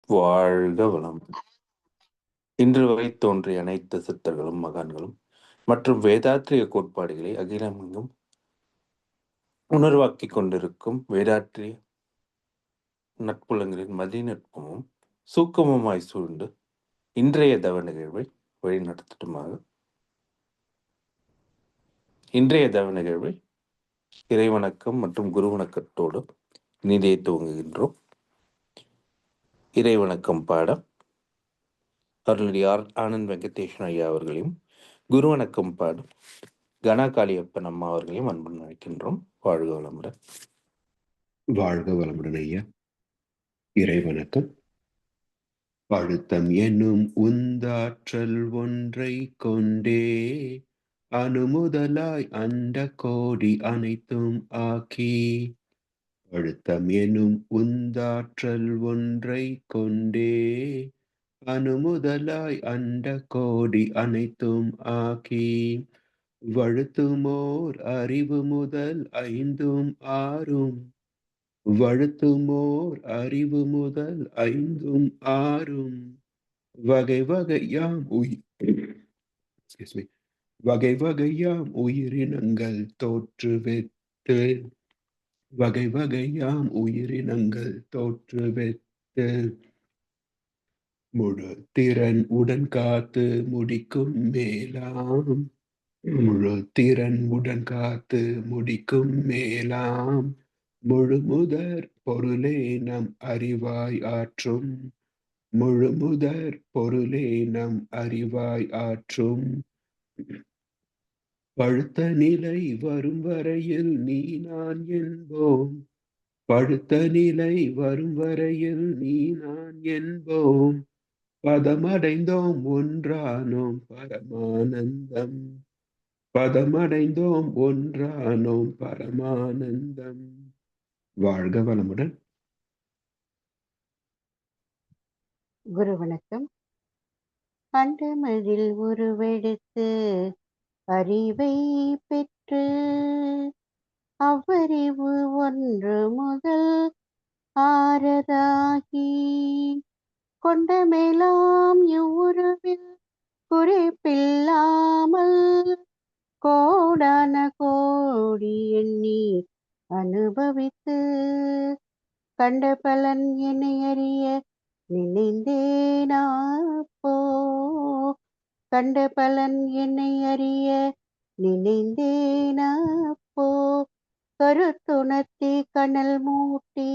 வாழ்க வளம். இன்று வரை தோன்றிய அனைத்து சித்தர்களும் மகான்களும் மற்றும் வேதாத்திரிய கோட்பாடுகளை அகிலமெங்கும் உணர்வாக்கிக் கொண்டிருக்கும் வேதாத்திரிய நட்புலங்களின் மதிநட்பமும் சூக்கமுமாய் சூழ்ந்து இன்றைய தவ நிகழ்வை வழிநடத்தட்டுமாக. இன்றைய தவ நிகழ்வை இறைவணக்கம் மற்றும் குரு வணக்கத்தோடு நிதியை துவங்குகின்றோம். இறைவணக்கம் பாடம் அருள்நிதி ஆனந்த் வெங்கடேஷன் ஐயா அவர்களையும், குரு வணக்கம் பாடம் கனா காளியப்பன் அம்மா அவர்களையும் அன்புடன் அழைக்கின்றோம். வாழ்க வளமுடன். வாழ்க வளமுடன் ஐயா. இறை வணக்கம். அழுத்தம் என்னும் உந்தாற்றல் ஒன்றை கொண்டே அணுமுதலாய் அண்ட கோடி அனைத்தும் ஆக்கி, அழுத்தம் எனும் உந்தாற்றல் ஒன்றை கொண்டே அணுமுதலாய் அண்ட கோடி அனைத்தும் ஆக்கி, வழுத்துமோர் அறிவு முதல் ஐந்தும் ஆறும், வழுத்துமோர் அறிவு முதல் ஐந்தும் ஆறும், வகை வகையாம் வகை வகையாம் உயிரினங்கள் தோற்றுவித்து, வகை வகையாம் உயிரினங்கள் தோற்றுவித்து, முழு திறன் உடன் காத்து முடிக்கும் மேலாம், முழு திறன் உடன் காத்து முடிக்கும் மேலாம், முழு முதற் பொருளே நம் அறிவாய் ஆற்றும், முழு முதற் பொருளே நம் அறிவாய் ஆற்றும், பழுத்த நிலை வரும் வரையில் நீ நான் என்போம், பழுத்த நிலை வரும் வரையில் நீ நான் என்போம், பதமடைந்தோம் ஒன்றானோம் பரமானந்தம், பதமடைந்தோம் ஒன்றானோம் பரமானந்தம். வாழ்க வளமுடன். குரு வணக்கம். அண்டமதில் உருவெடுத்து அறிவை பெற்று, அவ்வறிவு ஒன்று முதல் ஆறதாகி, கொண்ட மேலாம் இவ்வுருவில் குறிப்பில்லாமல் கோடான கோடி எண்ணி அனுபவித்து, கண்ட பலன் என்னை அறிய நினைந்தேனாப்போ, கண்ட பலன் என்னை அறிய நினைந்தேனாப்போ, கருத்துணர்த்தி கனல் மூட்டி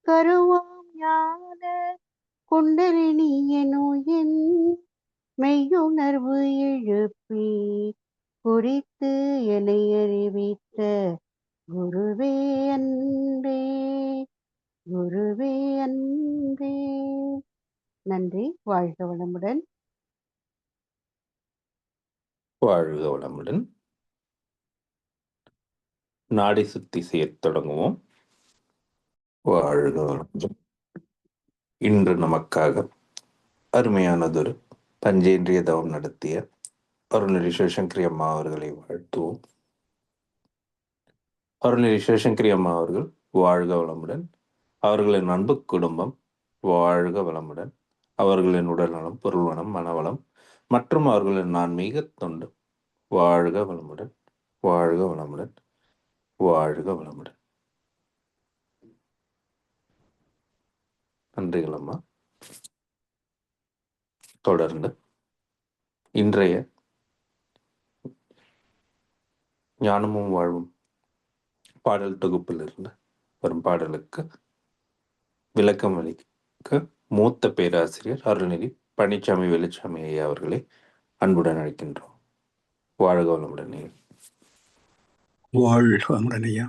கருவாம் ஞான குண்டலினி எனும் மெய்யுணர்வு எழுப்பி குறித்து என்னை அறிவித்த குருவே அன்பே, குருவே அன்பே. நன்றி. வாழ்க வளமுடன். வாழ்க வளமுடன். நாடி சுத்தி செய்யத் தொடங்குவோம். வாழ்க வளமுடன். இன்று நமக்காக அருமையானதொரு பஞ்சேந்திரிய தவம் நடத்திய அருள்நிதி சிவசங்கரி அம்மா அவர்களை வாழ்த்துவோம். அருள்நிதி சிவசங்கரி அம்மா அவர்கள் வாழ்க வளமுடன். அவர்களின் அன்பு குடும்பம் வாழ்க வளமுடன். அவர்களின் உடல்நலம், பொருள்வளம், மனவளம் மற்றும் அவர்களின் ஆன்மீக தொண்டு வாழ்க வளமுடன், வாழ்க வளமுடன், வாழ்க வளமுடன். நன்றிகள் அம்மா. தொடர்ந்து இன்றைய ஞானமும் வாழ்வும் பாடல் தொகுப்பிலிருந்து வரும் பாடலுக்கு விளக்கம் அளிக்க மூத்த பேராசிரியர் அருள்நிதி பழனிசாமி வெளிச்சாமி ஐயா அவர்களை அன்புடன் அழைக்கின்றோம். வாழ்க வளமுடன். வாழ்க வளமுடன் ஐயா.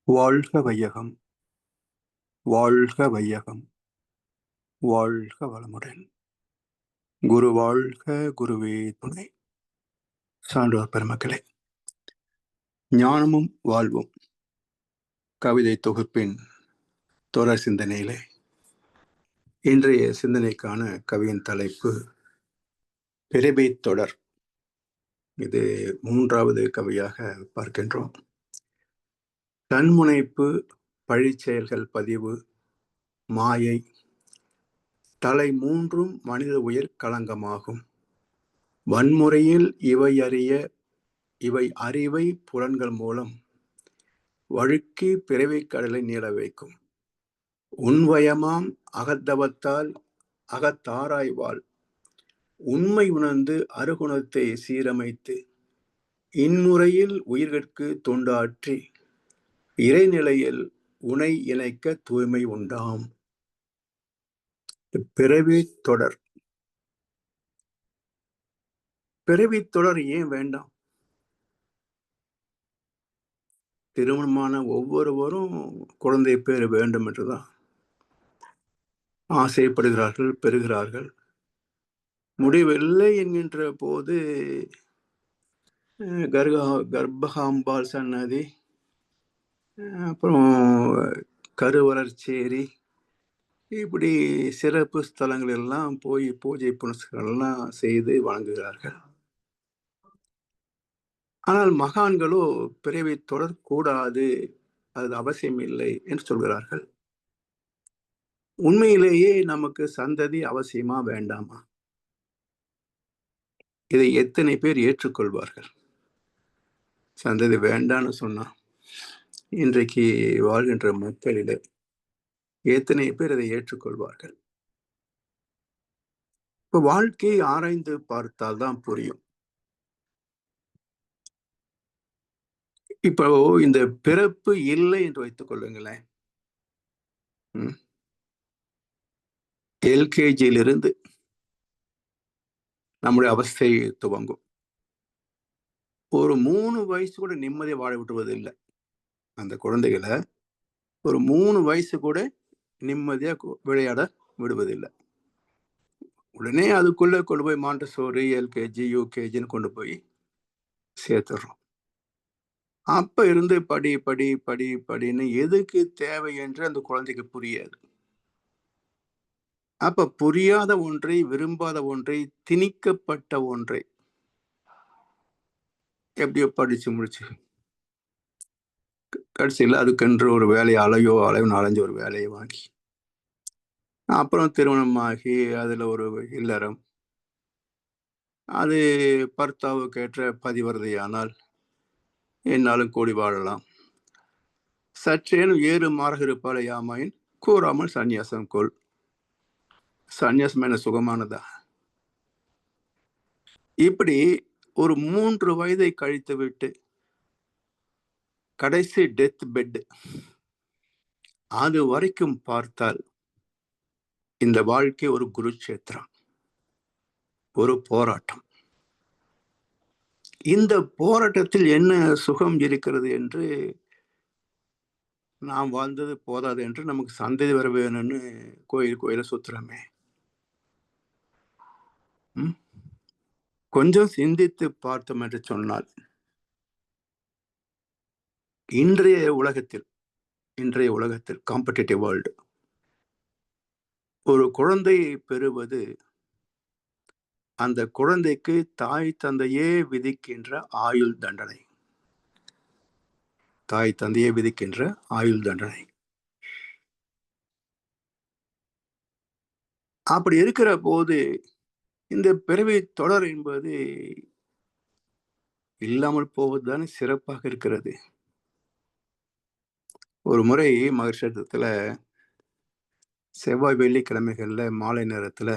வாழ்க வையகம், வாழ்க வையகம், வாழ்க வளமுடன். குரு வாழ்க, குருவே துணை. சான்றோர் பெருமக்களே, ஞானமும் வாழ்வும் கவிதை தொகுப்பின் தொடர் சிந்தனையிலே இன்றைய சிந்தனைக்கான கவியின் தலைப்பு பிறவி தொடர். இது 3வது கவியாக பார்க்கின்றோம். தன்முனைப்பு, பழிச்செயல்கள் பதிவு, மாயை, தலை மூன்றும் மனித உயிர் களங்கமாகும். வன்முறையில் இவை அறிவை புலன்கள் மூலம் வழுக்கி பிறவி கடலை நீள வைக்கும். உன்வயமாம் அகத்தவத்தால் அகத்தாராய்வாள் உண்மை உணர்ந்து அருகுணத்தை சீரமைத்து இன்முறையில் உயிர்கட்கு தொண்டாற்றி இறைநிலையில் உனை இணைக்க தூய்மை உண்டாம். பிறவி தொடர். பிறவி தொடர் ஏன் வேண்டாம்? திருமணமான ஒவ்வொருவரும் குழந்தை பேர் வேண்டும் என்றுதான் ஆசைப்படுகிறார்கள், பெறுகிறார்கள். முடிவில்லை என்கின்ற போது கர்ப்பகாம்பாள் சன்னதி, அப்புறம் கருவளர்ச்சேரி, இப்படி சிறப்பு ஸ்தலங்கள் எல்லாம் போய் பூஜை புனஸ்காரங்கள்லாம் செய்து வணங்குகிறார்கள். ஆனால் மகான்களோ பிறவி தொடரக்கூடாது, அது அவசியம் இல்லை என்று சொல்கிறார்கள். உண்மையிலேயே நமக்கு சந்ததி அவசியமா வேண்டாமா? இதை எத்தனை பேர் ஏற்றுக்கொள்வார்கள்? சந்ததி வேண்டான்னு சொன்னா இன்றைக்கு வாழ்கின்ற மக்களிலே எத்தனை பேர் அதை ஏற்றுக்கொள்வார்கள்? இப்ப வாழ்க்கையை ஆராய்ந்து பார்த்தால்தான் புரியும். இப்போ இந்த பிறப்பு இல்லை என்று வைத்துக் கொள்ளுங்களேன். எல்கேஜியிலிருந்து நம்முடைய அவஸ்தை துவங்கும். ஒரு 3 வயசு கூட நிம்மதியை வாழ விட்டுவதில்லை. அந்த குழந்தைகளை ஒரு 3 வயசு கூட நிம்மதியா விளையாட விடுவதில்லை. உடனே அதுக்குள்ள கொண்டு போய் மாண்டசோரி, எல்கேஜி, யூகேஜின்னு கொண்டு போய் சேர்த்துடுறோம். அப்ப இருந்து படி படி படி படின்னு எதுக்கு தேவை என்று அந்த குழந்தைக்கு புரியாது. அப்ப புரியாத ஒன்றை, விரும்பாத ஒன்றை, திணிக்கப்பட்ட ஒன்றை எப்படியோ படிச்சு முடிச்சு கடைசியில் அதுக்கென்று ஒரு வேலையை அலையோ 4-5 ஒரு வேலையை வாங்கி, அப்புறம் திருமணமாகி அதுல ஒரு இல்லறம், அது பர்த்தாவுக்கு ஏற்ற பதிவரதையானால் என்னாலும் கூடி வாழலாம். சற்றேனும் ஏறு மாறாக இருப்பாள் யாமாயின் கூறாமல் சந்நியாசம் கொள். சந்நியாசம் என்ன சுகமானதா? இப்படி ஒரு 3 வயதை கழித்து விட்டு கடைசி டெத் பெட், அது வரைக்கும் பார்த்தால் இந்த வாழ்க்கை ஒரு குருட்சேத்திரம், ஒரு போராட்டம். இந்த போராட்டத்தில் என்ன சுகம் இருக்கிறது என்று, நாம் வாழ்ந்தது போதாது என்று நமக்கு சந்ததி வர வேணும்னு கோயில சுத்துறமே. கொஞ்சம் சிந்தித்து பார்த்தோம் என்று சொன்னால், இன்றைய உலகத்தில் காம்படிட்டிவ் வேர்ல்டு, ஒரு குழந்தையை பெறுவது அந்த குழந்தைக்கு தாய் தந்தையே விதிக்கின்ற ஆயுள் தண்டனை. தாய் தந்தையை விதிக்கின்ற ஆயுள் தண்டனை. அப்படி இருக்கிற போது இந்த பிறவி தொடர் என்பது இல்லாமல் போவதுதானே சிறப்பாக இருக்கிறது. ஒரு முறை மகர்ஷத்துல செவ்வாய் வெள்ளிக்கிழமைகள்ல மாலை நேரத்துல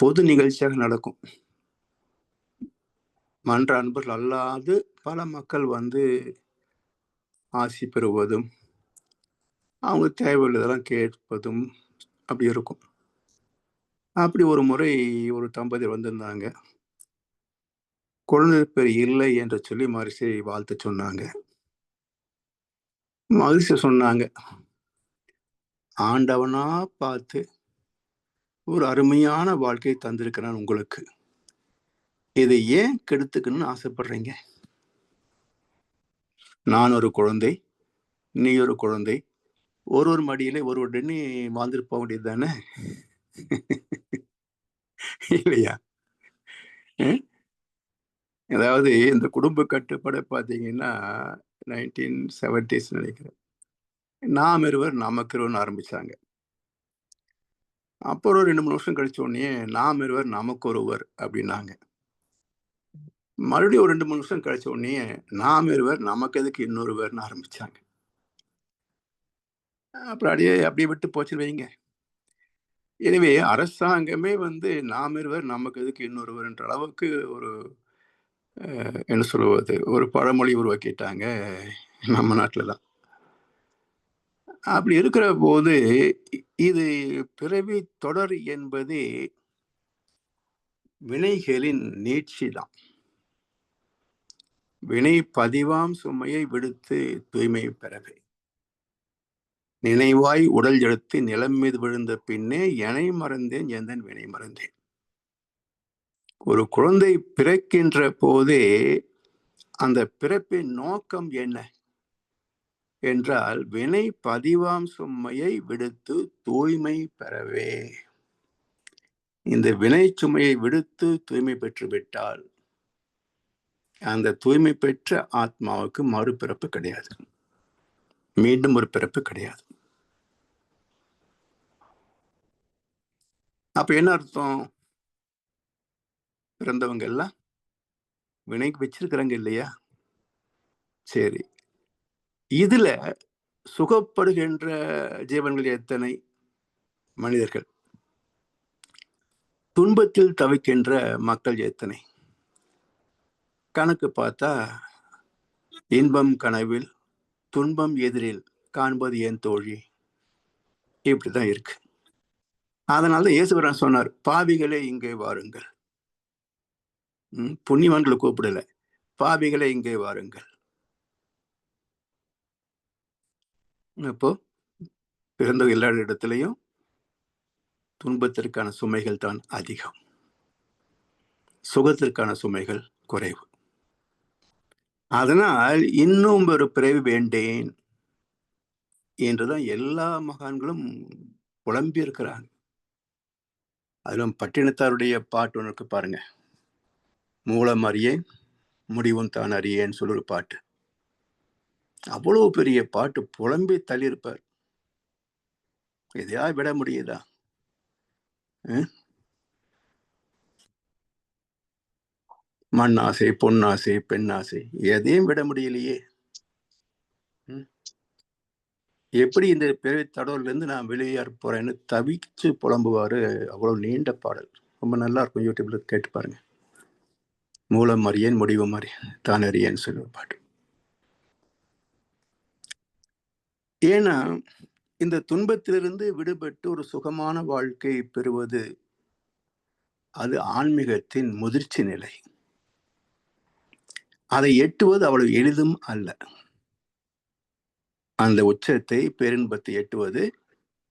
பொது நிகழ்ச்சியாக நடக்கும். மன்ற அன்பர்கள் அல்லாது பல மக்கள் வந்து ஆசி பெறுவதும், அவங்க தேவையுள்ளதெல்லாம் கேட்பதும் அப்படி இருக்கும். அப்படி ஒரு முறை ஒரு தம்பதி வந்திருந்தாங்க. குழந்தை பேர் இல்லை என்று சொல்லி மகரிஷி வாழ்த்து சொன்னாங்க. மகரிஷி சொன்னாங்க, ஆண்டவனா பார்த்து ஒரு அருமையான வாழ்க்கையை தந்திருக்கிறான் உங்களுக்கு, இதை ஏன் கெடுத்துக்கணும்னு ஆசைப்படுறீங்க? நான் ஒரு குழந்தை, நீ ஒரு குழந்தை, ஒரு மடியில ஒருவருடனே வாழ்ந்துட்டு போக வேண்டியது தானே, இல்லையா? அதாவது இந்த குடும்ப கட்டுப்பாடை பார்த்தீங்கன்னா 1970s நினைக்கிறேன். நாம் இருவர் நமக்கிருவர்னு ஆரம்பிச்சாங்க. அப்புறம் 2-3 வருஷம் கழிச்ச உடனே நாம் இருவர் நமக்கொருவர் அப்படின்னாங்க. மறுபடியும் ஒரு 2-3 வருஷம் கழிச்ச உடனே நாம் இருவர் நமக்கு எதுக்கு இன்னொருவர்னு ஆரம்பிச்சாங்க. அப்புறம் அப்படியே விட்டு போச்சுன்னு வைங்க. எனவே அரசாங்கமே நாம் இருவர் நமக்கு எதுக்கு இன்னொருவர்ன்ற அளவுக்கு ஒரு என்ன சொல்லுவது, ஒரு பழமொழி உருவாக்கிட்டாங்க நம்ம நாட்டில் தான். அப்படி இருக்கிற போது இது பிறவி தொடர் என்பது வினைகளின் நீட்சி தான். வினை பதிவாம் சுமையை விடுத்து தூய்மை பெறவே, நினைவாய் உடல் எடுத்து நிலம் மீது விழுந்த பின்னே எனை மறந்தேன் எந்தன் வினை மறந்தேன். ஒரு குழந்தை பிறக்கின்ற போதே அந்த பிறப்பின் நோக்கம் என்ன என்றால் வினை பதிவாம் சுமையை விடுத்து தூய்மை பெறவே. இந்த வினை சுமையை விடுத்து தூய்மை பெற்று விட்டால் அந்த தூய்மை பெற்ற ஆத்மாவுக்கு மறுபிறப்பு கிடையாது, மீண்டும் ஒரு பிறப்பு கிடையாது. அப்ப என்ன அர்த்தம்? பிறந்தவங்க எல்லாம் வினைக்கு வச்சிருக்கிறாங்க இல்லையா? சரி, இதுல சுகப்படுகின்ற ஜீவன்கள் எத்தனை மனிதர்கள், துன்பத்தில் தவிக்கின்ற மக்கள் எத்தனை? கணக்கு பார்த்தா இன்பம் கனவில் துன்பம் எதிரில் காண்பது ஏன் தோழி, இப்படிதான் இருக்கு. அதனால இயேசுவரன் சொன்னார், பாவிகளே இங்கே வாருங்கள். புண்ணியவான்களை கூப்பிடல, பாவிகளே இங்கே வாருங்கள். அப்போ பிறந்த எல்லா இடத்திலையும் துன்பத்திற்கான சுமைகள் தான் அதிகம், சுகத்திற்கான சுமைகள் குறைவு. அதனால் இன்னும் ஒரு பிறவி வேண்டேன் என்றுதான் எல்லா மகான்களும் புலம்பி இருக்கிறாங்க. அதிலும் பட்டினத்தாருடைய பாட்டு ஒன்று பாருங்க, மூலம் அறியேன் முடிவும் தான் அறியேன்னு சொல்லி ஒரு பாட்டு. அவ்வளவு பெரிய பாட்டு, புலம்பி தள்ளியிருப்பார். எதையா விட முடியுதா? மண்ணாசை பொன்னாசை பெண்ணாசை எதையும் விட முடியலையே. எப்படி இந்த பிறவி தடவுல இருந்து நான் வெளியேற போறேன்னு தவிச்சு புலம்புவாரு. அவ்வளவு நீண்ட பாடல், ரொம்ப நல்லா இருக்கும். யூடியூப்ல கேட்டு பாருங்க. மூலம் அறியேன் முடிவும் அறியேன் தான் அறியேன்னு சொல்லி ஒரு பாட்டு. ஏன்னா இந்த துன்பத்திலிருந்து விடுபட்டு ஒரு சுகமான வாழ்க்கை பெறுவது அது ஆன்மீகத்தின் முதிர்ச்சி நிலை. அதை எட்டுவது அவ்வளவு எளிதும் அல்ல. அந்த உச்சத்தை பேரின்பத்தை எட்டுவது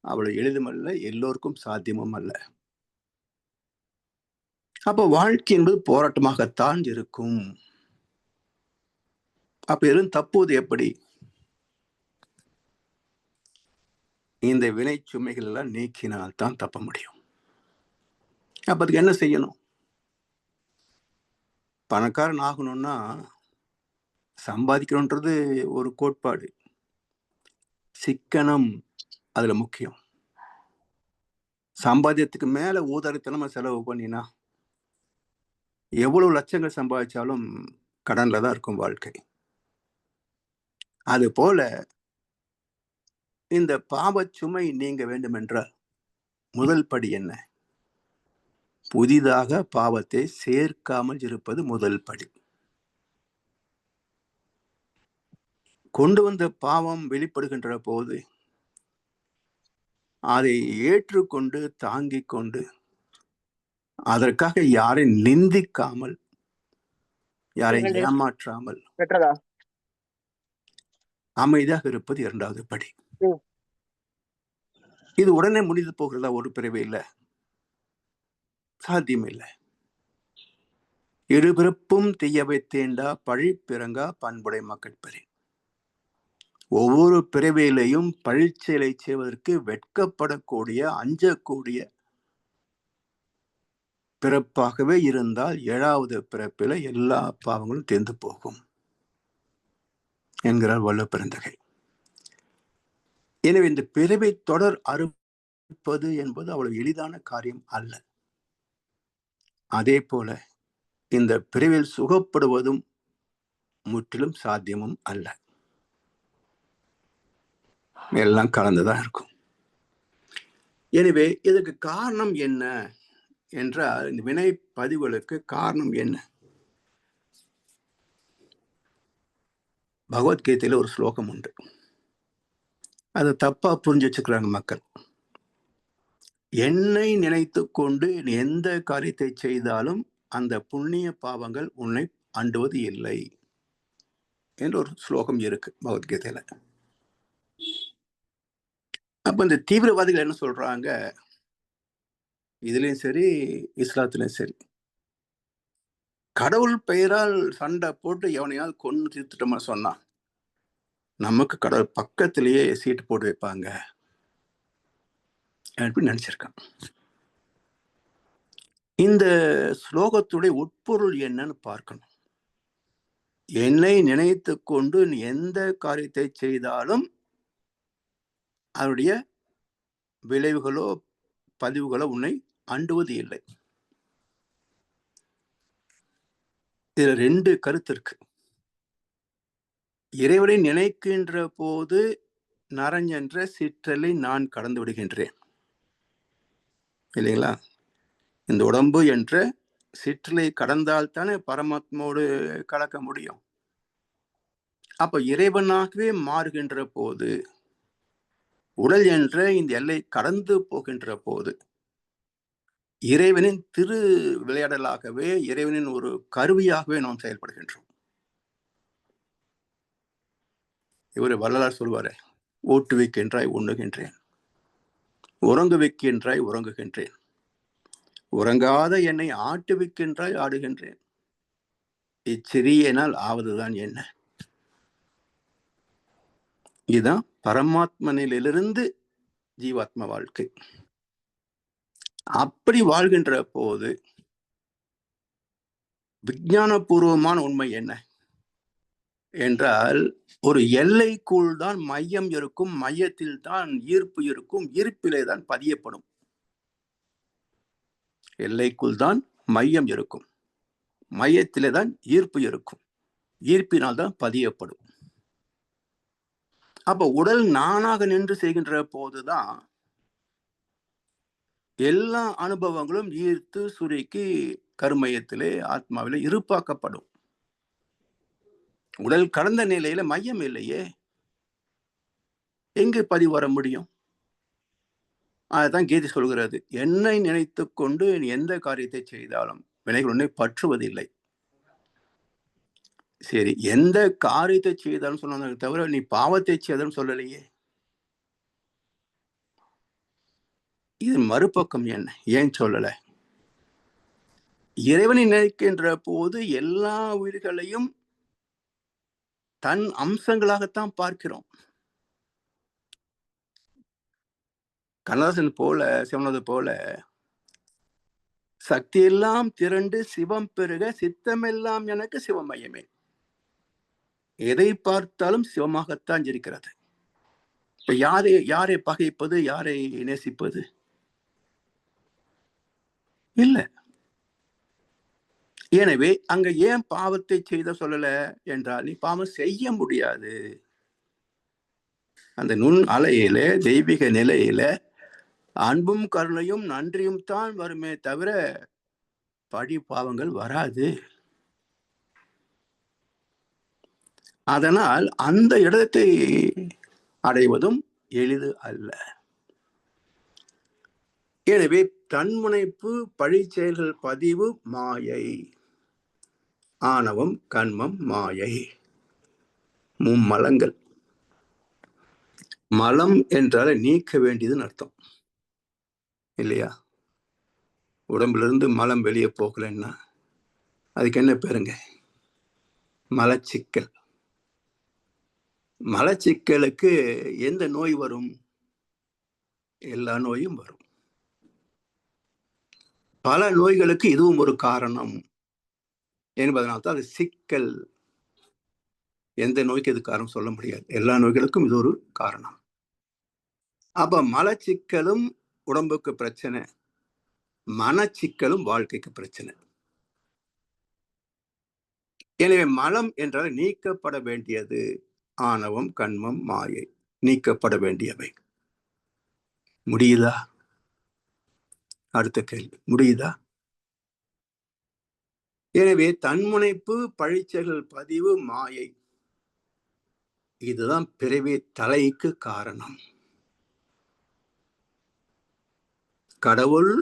அவ்வளவு எளிதும் அல்ல, எல்லோருக்கும் சாத்தியமும் அல்ல. அப்ப வாழ்க்கை என்பது போராட்டமாகத்தான் இருக்கும். அப்ப எதுவும் தப்புவது எப்படி? இந்த வினை சுமைகள் எல்லாம் நீக்கினால் தான் தப்ப முடியும். அப்ப அதுக்கு என்ன செய்யணும்? பணக்காரன் ஆகணும்னா சம்பாதிக்கணும்ன்றது ஒரு கோட்பாடு, சிக்கனம் அதுல முக்கியம். சம்பாத்தியத்துக்கு மேல ஊதாரித்தனமா செலவு பண்ணினா எவ்வளவு லட்சங்கள் சம்பாதிச்சாலும் கடன்ல தான் இருக்கும் வாழ்க்கை. அது போல இந்த பாவச்சுமை நீங்க வேண்டும் என்றால் முதல் படி என்ன? புதிதாக பாவத்தை சேர்க்காமல் இருப்பது முதல் படி. கொண்டு வந்த பாவம் வெளிப்படுகின்ற போது அதை ஏற்றுக்கொண்டு தாங்கிக் கொண்டு அதற்காக யாரை நிந்திக்காமல், யாரை ஏமாற்றாமல் அமைதியாக இருப்பது இரண்டாவது படி. இது உடனே முடிந்து போகிறதா? ஒரு பிறவே இல்லை, சாத்தியம் இல்லை. இருபிறப்பும் தீயவை தேண்டா பழி பிறங்கா பண்புடை மக்கள் பெறேன். ஒவ்வொரு பிறவியிலையும் பழிச்செயலை செய்வதற்கு வெட்கப்படக்கூடிய, அஞ்சக்கூடிய பிறப்பாகவே இருந்தால் 7வது பிறப்பில எல்லா பாவங்களும் தேர்ந்து போகும் என்கிறார் வள்ளுவ பெருந்தகை. எனவே இந்த பிறவை தொடர் அறுப்பது என்பது அவ்வளவு எளிதான காரியம் அல்ல. அதே போல இந்த பிறவில் சுகப்படுவதும் முற்றிலும் சாத்தியமும் அல்ல. எல்லாம் கலந்துதான் இருக்கும். எனவே இதற்கு காரணம் என்ன என்றால், இந்த வினை பதிவுகளுக்கு காரணம் என்ன? பகவத்கீதையில ஒரு ஸ்லோகம் உண்டு. அதை தப்பா புரிஞ்சு வச்சுக்கிறாங்க மக்கள். என்னை நினைத்து கொண்டு எந்த காரியத்தை செய்தாலும் அந்த புண்ணிய பாவங்கள் உன்னை அண்டுவது இல்லை என்று ஒரு ஸ்லோகம் இருக்கு பகவத்கீதையில. அப்ப இந்த தீவிரவாதிகள் என்ன சொல்றாங்க, இதுலயும் சரி இஸ்லாத்திலையும் சரி, கடவுள் பெயரால் சண்டை போட்டு எவனையாவது கொன்னு தீர்த்துட்டோமா சொன்னா நமக்கு கடவுள் பக்கத்திலேயே சீட்டு போட்டு வைப்பாங்க அப்படின்னு நினைச்சிருக்கான். இந்த ஸ்லோகத்துடைய உட்பொருள் என்னன்னு பார்க்கணும். என்னை நினைத்து கொண்டு நீ எந்த காரியத்தை செய்தாலும் அதனுடைய விளைவுகளோ பதிவுகளோ உன்னை அண்டுவது இல்லை. இதுல ரெண்டு கருத்து இருக்கு. இறைவனை நினைக்கின்ற போது நரஞ்சென்ற சிற்றலை நான் கடந்து விடுகின்றேன் இல்லைங்களா? இந்த உடம்பு என்ற சிற்றலை கடந்தால்தானே பரமாத்மாவோடு கலக்க முடியும். அப்ப இறைவனாகவே மாறுகின்ற போது, உடல் என்ற இந்த எல்லை கடந்து போகின்ற போது, இறைவனின் திரு விளையாடலாகவே, இறைவனின் ஒரு கருவியாகவே நாம் செயல்படுகின்றோம். இவர் வள்ளலார் சொல்வாரே, ஊட்டு வைக்கின்றாய் உண்ணுகின்றேன், உறங்கு வைக்கின்றாய் உறங்குகின்றேன், உறங்காத என்னை ஆட்டு வைக்கின்றாய் ஆடுகின்றேன், இச்சிறியனால் ஆவதுதான் என்ன? இதுதான் பரமாத்மனிலிருந்து ஜீவாத்மா வாழ்க்கை. அப்படி வாழ்கின்ற போது விஞ்ஞானபூர்வமான உண்மை என்ன என்றால், ஒரு எல்லைக்குள் தான் மையம் இருக்கும், மையத்தில் தான் ஈர்ப்பு இருக்கும், ஈர்ப்பிலே தான் பதியப்படும். எல்லைக்குள் தான் மையம் இருக்கும், மையத்திலே தான் ஈர்ப்பு இருக்கும், ஈர்ப்பினால் தான் பதியப்படும். அப்ப உடல் நானாக நின்று செய்கின்ற போதுதான் எல்லா அனுபவங்களும் ஈர்த்து சுருக்கி கருமையத்திலே ஆத்மாவிலே இருப்பாக்கப்படும். உடல் கடந்த நிலையில மையம் இல்லையே, எங்கு பதிவு வர முடியும்? அதுதான் கீதை சொல்கிறது, என்னை நினைத்து கொண்டு நீ எந்த காரியத்தை செய்தாலும் வினைகள் உன்னை பற்றுவதில்லை. சரி, எந்த காரியத்தை செய்தாலும் சொன்னதை தவிர நீ பாவத்தை செய்தாலும் சொல்லலையே. இது மறுபக்கம் என்ன? ஏன் சொல்லல? இறைவனை நினைக்கின்ற போது எல்லா உயிர்களையும் தன் அம்சங்களாகத்தான் பார்க்கிறோம். கண்ணதாசன் போல, சிவனது போல, சக்தி எல்லாம் திரண்டு சிவம் பெருக சித்தமெல்லாம் எனக்கு சிவமயமே. எதை பார்த்தாலும் சிவமாகத்தான் இருக்கிறது. இப்ப யாரை பகைப்பது, யாரை நேசிப்பது? இல்லை. எனவே அங்க ஏன் பாவத்தை செய்த சொல்லல என்றால், நீ பாவம் செய்ய முடியாது. அந்த நுண் அலையில, தெய்வீக நிலையில அன்பும் கருணையும் நன்றியும் தான் வருமே தவிர பழி பாவங்கள் வராது. அதனால் அந்த இடத்தை அடைவதும் எளிது அல்ல. எனவே தன்முனைப்பு, பழி செயல்கள் பதிவு மாயை, ஆணவம் கண்மம் மாயை, மும்மலங்கள். மலம் என்றால நீக்க வேண்டியதுன்னு அர்த்தம் இல்லையா? உடம்பிலிருந்து மலம் வெளியே போகலன்னா அதுக்கு என்ன பேருங்க? மலச்சிக்கல். மலச்சிக்கலுக்கு எந்த நோய் வரும்? எல்லா நோயும் வரும். பல நோய்களுக்கு இதுவும் ஒரு காரணம் என்பதனால்தான் அது சிக்கல். எந்த நோய்க்கு இது காரணம் சொல்ல முடியாது, எல்லா நோய்களுக்கும் இது ஒரு காரணம். அப்ப மலச்சிக்கலும் உடம்புக்கு பிரச்சனை, மனச்சிக்கலும் வாழ்க்கைக்கு பிரச்சனை. எனவே மலம் என்றால் நீக்கப்பட வேண்டியது. ஆணவம், கண்மம், மாயை நீக்கப்பட வேண்டியவை. முடியுதா? அடுத்த கேள்வி, முடியுதா? எனவே தன்முனைப்பு, பழிச்செயல் பதிவு, மாயை, இதுதான் பிறவி தலைக்கு காரணம். கடவுள்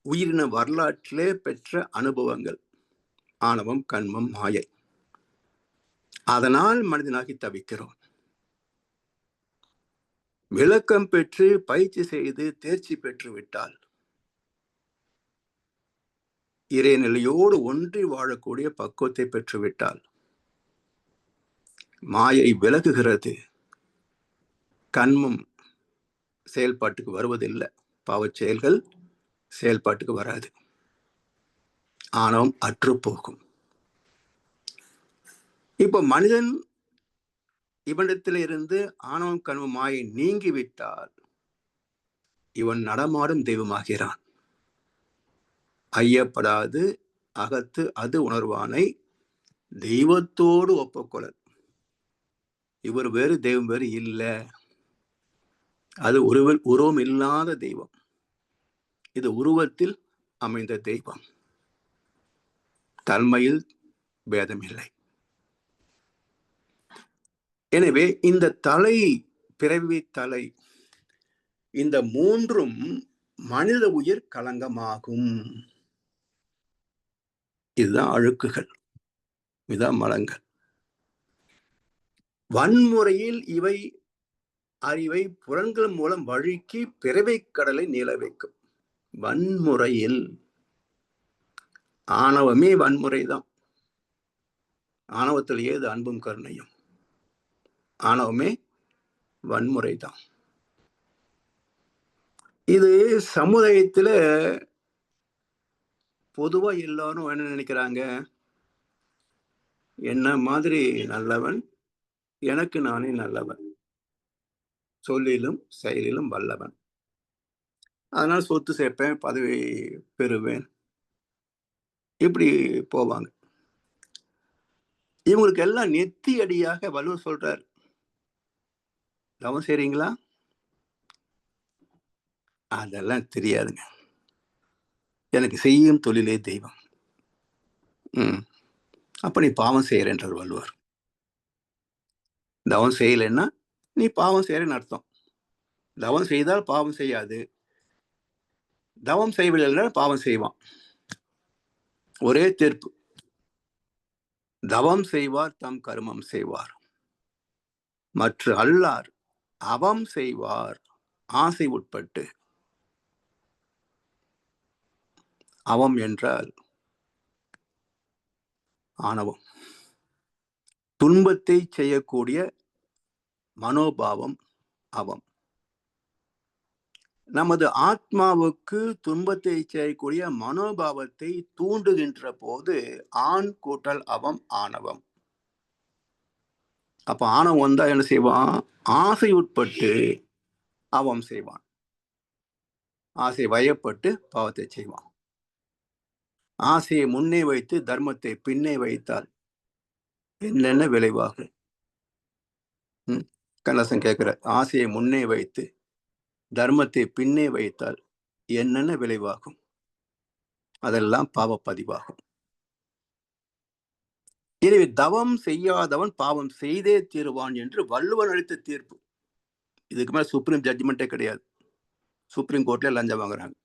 உயிரின வரலாற்றிலே பெற்ற அனுபவங்கள், ஆணவம், கண்மம், மாயை. அதனால் மனிதனாகி தவிக்கிறோம். விளக்கம் பெற்று பயிற்சி செய்து தேர்ச்சி பெற்று விட்டால் இறைநிலையோடு ஒன்றி வாழக்கூடிய பக்குவத்தை பெற்றுவிட்டால் மாயை விலகுகிறது. கண்மம் செயல்பாட்டுக்கு வருவதில்லை, பாவச் செயல்கள் செயல்பாட்டுக்கு வராது, ஆணவம் அற்று போகும். இப்ப மனிதன் இவனிடத்தில் இருந்து ஆணவம், கண்மம், மாயை நீங்கிவிட்டால் இவன் நடமாடும் தெய்வமாகிறான். ஐயப்படாது அகத்து அது உணர்வானை தெய்வத்தோடு ஒப்புக்கொள்ள. இவர் வேறு தெய்வம் வேறு இல்லை. அது உருவம் இல்லாத தெய்வம், இது உருவத்தில் அமைந்த தெய்வம். தன்மையில் பேதம் இல்லை. எனவே இந்த தலை, பிறவி தலை, இந்த மூன்றும் மனித உயிர் களங்கமாகும். இதுதான் அழுக்குகள், இதுதான் மலங்கள். வன்முறையில் இவை அறிவை புலன்கள் மூலம் வழுக்கி பிறவை கடலை நீள வைக்கும். வன்முறையில், ஆணவமே வன்முறைதான். ஆணவத்தில் ஏது அன்பும் கருணையும்? ஆணவமே வன்முறைதான். இது சமுதாயத்துல பொதுவா எல்லாரும் என்ன நினைக்கிறாங்க? என்ன மாதிரி நல்லவன், எனக்கு நானே நல்லவன், சொல்லிலும் செயலிலும் வல்லவன், அதனால சொத்து சேர்ப்பேன், பதவி பெறுவேன், இப்படி போவாங்க. இவங்களுக்கு எல்லாம் நெத்தி அடியாக வள்ளுவர் சொல்றார், தவம் செய்றீங்களா? அதெல்லாம் தெரியாதுங்க, எனக்கு செய்யும் தொழிலே தெய்வம். அப்ப நீ பாவம் செய்யறன்றார் வள்ளுவர். தவம் செய்யலைன்னா நீ பாவம் செய்யறன்னு அர்த்தம். தவம் செய்தால் பாவம் செய்யாது, தவம் செய்யவில்லை பாவம் செய்வான். ஒரே தீர்ப்பு, தவம் செய்வார் தம் கர்மம் செய்வார், மற்ற அல்லார் அவம் செய்வார் ஆசை உட்பட்டு. அவம் என்றால் ஆணவம், துன்பத்தை செய்யக்கூடிய மனோபாவம் அவம். நமது ஆத்மாவுக்கு துன்பத்தை செய்யக்கூடிய மனோபாவத்தை தூண்டுகின்ற போது ஆண் கூட்டல் அவம் ஆணவம். அப்ப ஆணவம் வந்தா என்ன செய்வான்? ஆசை உட்பட்டு அவம் செய்வான், ஆசை வயப்பட்டு பாவத்தை செய்வான். ஆசையை முன்னே வைத்து தர்மத்தை பின்னே வைத்தால் என்னென்ன விளைவாகும்? கண்ணதாசன் கேட்கிற, ஆசையை முன்னே வைத்து தர்மத்தை பின்னே வைத்தால் என்னென்ன விளைவாகும்? அதெல்லாம் பாவ பதிவாகும். எனவே தவம் செய்யாதவன் பாவம் செய்தே தீருவான் என்று வள்ளுவன் அளித்த தீர்ப்பு. இதுக்கு மேல சுப்ரீம் ஜட்ஜ்மெண்டே கிடையாது. சுப்ரீம் கோர்ட்ல லஞ்சம் வாங்குறாங்க.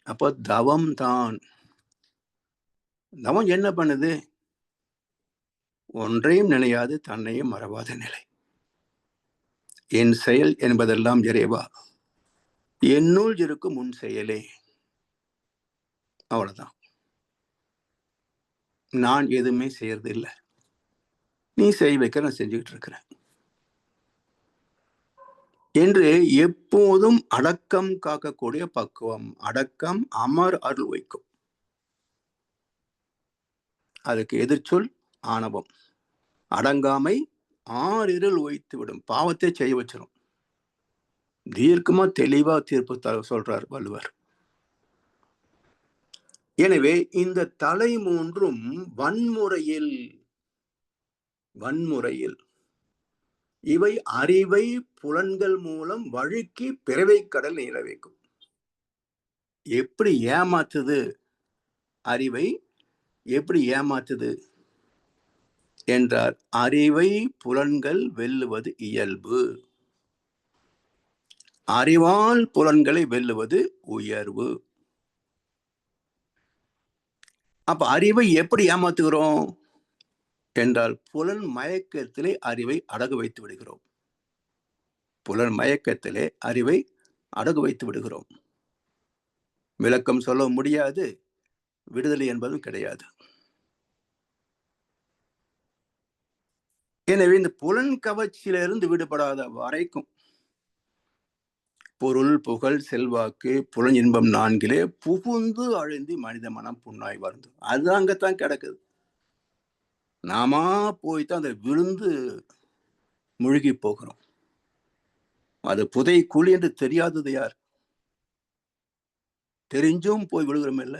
அப்போ தவம் தான். தவம் என்ன பண்ணுது? ஒன்றையும் நினையாது தன்னையும் மறவாத நிலை. என் செயல் என்பதெல்லாம் இறைவா, என்னுள் இருக்கும் உன் செயலே. அவ்வளவுதான். நான் எதுவுமே செய்யறது இல்லை, நீ செய் வைக்க நான் செஞ்சுக்கிட்டு இருக்கிறேன் என்று எப்போதும் அடக்கம் காக்கக்கூடிய பக்குவம். அடக்கம் அமர் அருள் வைக்கும். அதுக்கு எதிர்ச்சொல் ஆணவம். அடங்காமை ஆறிருள் ஒய்த்து விடும். பாவத்தை செய்ய வச்சிடும். தீர்க்கமா தெளிவா தீர்ப்பு சொல்றார் வள்ளுவர். எனவே இந்த தலை மூன்றும் வன்முறையில் இவை அறிவை புலன்கள் மூலம் வழுக்கி பிறவை கடல் நீள வைக்கும். எப்படி ஏமாத்துது அறிவை? எப்படி ஏமாத்துது என்றார். அறிவை புலன்கள் வெல்லுவது இயல்பு. அறிவால் புலன்களை வெல்லுவது உயர்வு. அப்ப அறிவை எப்படி ஏமாத்துகிறோம் என்றால் புலன் மயக்கத்திலே அறிவை அடகு வைத்து விடுகிறோம். புலன் மயக்கத்திலே அறிவை அடகு வைத்து விடுகிறோம். விளக்கம் சொல்ல முடியாது, விடுதலை என்பதும் கிடையாது. எனவே இந்த புலன் கவர்ச்சியிலிருந்து விடுபடாத வரைக்கும் பொருள், புகழ், செல்வாக்கு, புலன் இன்பம் 4 புகுந்து அழுந்தி மனித மனம் புண்ணாய் வாழ்ந்து அது அங்கத்தான் கிடக்குது. நாமா போய்தான் அதை விழுந்து முழுகி போகிறோம். அது புதை குழி என்று தெரியாதது யார்? தெரிஞ்சும் போய் விழுகிறோம் இல்ல.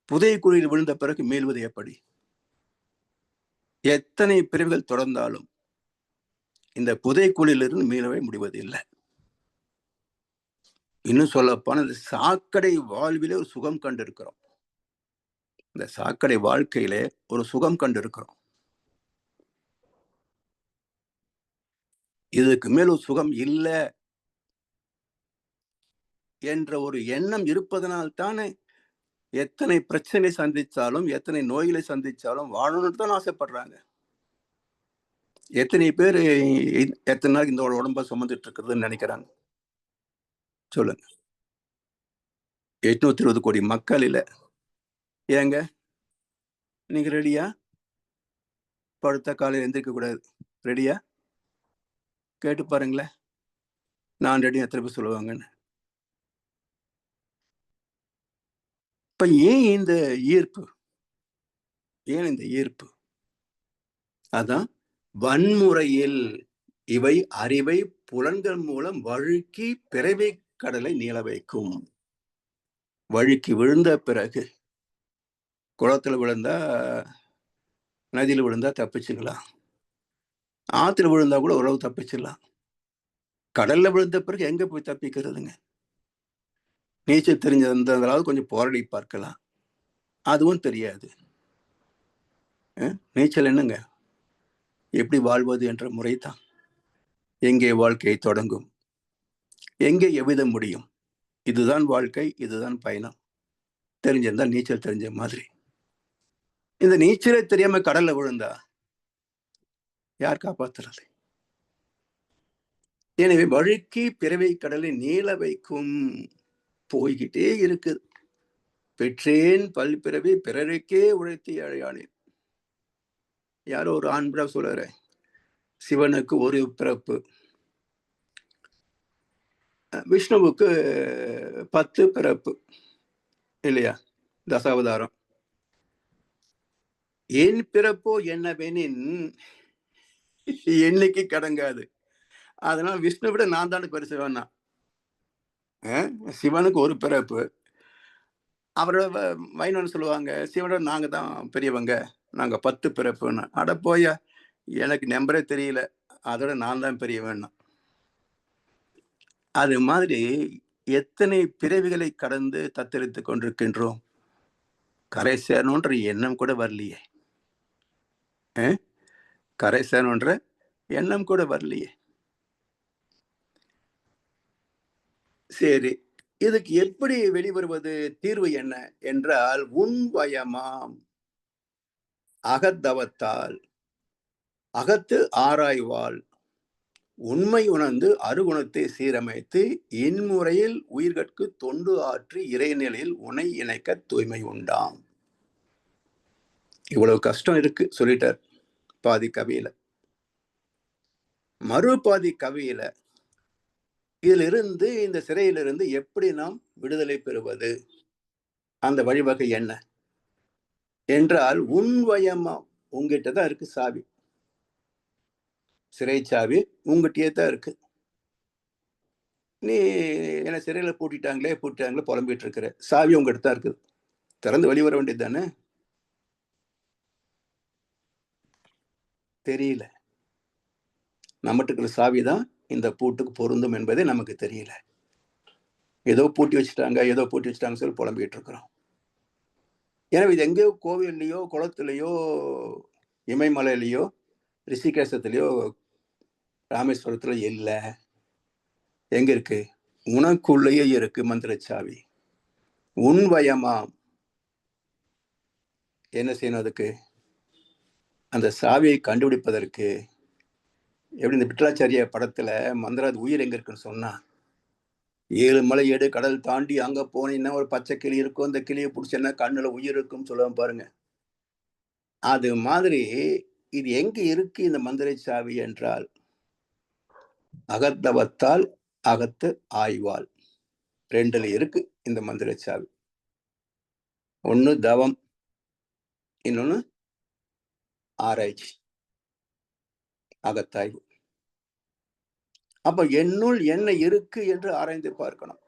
புதை குழியில் விழுந்த பிறகு மீள்வது எப்படி? எத்தனை பிரிவுகள் தொடர்ந்தாலும் இந்த புதை குழியிலிருந்து மீளவே முடிவது இல்லை. இன்னும் சொல்லப்போன இந்த சாக்கடை வாழ்விலே ஒரு சுகம் கண்டிருக்கிறோம். இந்த சாக்கடை வாழ்க்கையிலே ஒரு சுகம் கண்டிருக்கிறோம். இதுக்கு மேல் ஒரு சுகம் இல்லை என்ற ஒரு எண்ணம் இருப்பதனால்தானே எத்தனை பிரச்சனை சந்திச்சாலும், எத்தனை நோய்களை சந்திச்சாலும் வாழணும்னு தான் ஆசைப்படுறாங்க. எத்தனை பேர் எத்தனை நாள் இந்த உடம்ப சுமந்துட்டு இருக்கிறதுன்னு நினைக்கிறாங்க? சொல்லுங்க. 820 கோடி மக்கள் இல்ல. ஏங்க நீங்க ரெடியா? படுத்த காலையில் எந்திரிக்க கூடாது, ரெடியா? கேட்டு பாருங்களேன். நான் ரெடி, எத்தனை பேர் சொல்லுவாங்கன்னு. இப்ப ஏன் இந்த ஈர்ப்பு? ஏன் இந்த ஈர்ப்பு? அதான் வன்முறையில் இவை அறிவை புலன்கள் மூலம் வழுக்கி பிறவி கடலை நீள வைக்கும். வழுக்கி விழுந்த பிறகு குளத்துல விழுந்தா, நதியில் விழுந்தா தப்பிச்சுக்கலாம். ஆத்துல விழுந்தா கூட உறவு தப்பிச்சிடலாம். கடல்ல விழுந்த பிறகு எங்க போய் தப்பிக்கிறதுங்க? நீச்சல் தெரிஞ்சதாவது கொஞ்சம் போராடி பார்க்கலாம். அதுவும் தெரியாது. நீச்சல் என்னங்க? எப்படி வாழ்வது என்ற முறைதான். எங்கே வாழ்க்கையை தொடங்கும், எங்கே எவ்விதம் முடியும், இதுதான் வாழ்க்கை, இதுதான் பயணம். தெரிஞ்சிருந்தா நீச்சல் தெரிஞ்ச மாதிரி. இந்த நீச்சலே தெரியாம கடல்ல விழுந்தா யார் காப்பாத்துறது? எனவே வழுக்கி பிறவை கடலை நீள வைக்கும். போய்கிட்டே இருக்கு. பெற்றேன் பல்பிறவி பிறருக்கே உழைத்து ஏழையானேன். யாரோ ஒரு ஆண்பிரா சொல்றாரு, சிவனுக்கு ஒரு பிறப்பு, விஷ்ணுவுக்கு 10 பிறப்பு இல்லையா? தசாவதாரம். என் பிறப்போ என்னவெனின் எண்ணிக்கை கடங்காது. அதனால விஷ்ணு விட நான் தானே பெருசு வேணா. சிவனுக்கு ஒரு பிறப்பு. அவரோட வைணவன் சொல்லுவாங்க, சிவனோட நாங்க தான் பெரியவங்க, நாங்க 10 பிறப்புன்னு. அட போயா, எனக்கு நம்பரே தெரியல, அதோட நான் தான் பெரியவன். அது மாதிரி எத்தனை பிறவிகளை கடந்து தத்தெடுத்து கொண்டிருக்கின்றோம். கரை சேரணுன்ற எண்ணம் கூட வரலையே. கரை சேரணுன்ற எண்ணம் கூட வரலையே. சரி, இதுக்கு எப்படி வெளிவருவது? தீர்வு என்ன என்றால், உண்வயமாம் அகத்தவத்தால் அகத்து ஆராய்வாள் உண்மை உணர்ந்து அருகுணத்தை சீரமைத்து இன்முறையில் உயிர்கட்கு தொண்டு ஆற்றி இறைநிலையில் உனை இணைக்க தூய்மை உண்டாம். இவ்வளவு கஷ்டம் இருக்கு சொல்லிட்டார் பாதி கவியில. மறுபாதி கவியில இதிலிருந்து, இந்த சிறையிலிருந்து எப்படி நாம் விடுதலை பெறுவது, அந்த வழிவகை என்ன? என்றால் உன்வயமா உங்ககிட்ட தான் இருக்கு சாவி. சிறைச்சாவி உங்ககிட்டயே தான் இருக்கு. நீ என்ன சிறையில பூட்டிட்டாங்களே புலம்பிட்டு இருக்கிற. சாவி உங்ககிட்ட தான் இருக்குது. திறந்து வெளி வர வேண்டியது தானே. தெரியல. நம்மகிட்ட இருக்கிற சாவி தான் இந்த பூட்டுக்கு பொருந்தும் என்பதே நமக்கு தெரியல. ஏதோ பூட்டி வச்சுட்டாங்க சொல்லி புலம்பிட்டு இருக்கிறோம். எனவே இது எங்கேயோ கோவில்லையோ குளத்துலையோ இமயமலையிலையோ ரிஷிகேசத்திலையோ ராமேஸ்வரத்துல இல்ல. எங்க இருக்கு? உனக்குள்ளேயே இருக்கு மந்திரச்சாவி. உன்வயமாம். என்ன செய்யணும் அதுக்கு? அந்த சாவியை கண்டுபிடிப்பதற்கு எப்படி இந்த விட்டலாச்சாரிய படத்துல மந்திராது உயிர் எங்க இருக்குன்னு சொன்னா, 7 மலை ஏடு கடல் தாண்டி அங்க போனீங்கன்னா ஒரு பச்சை கிளி இருக்கும், அந்த கிளியை பிடிச்சேன்னா கண்ணுல உயிர் இருக்குன்னு சொல்லுவான் பாருங்க. அது மாதிரி இது எங்க இருக்கு இந்த மந்திர சாவி என்றால், அகத்தவத்தால் அகத்து ஆய்வாள். 2ல இருக்கு இந்த மந்திர சாவி. ஒண்ணு தவம், இன்னொன்னு ஆராய்ச்சி, அகத்தாய்வு. அப்ப என்னுள் என்ன இருக்கு என்று ஆராய்ந்து பார்க்கணும்.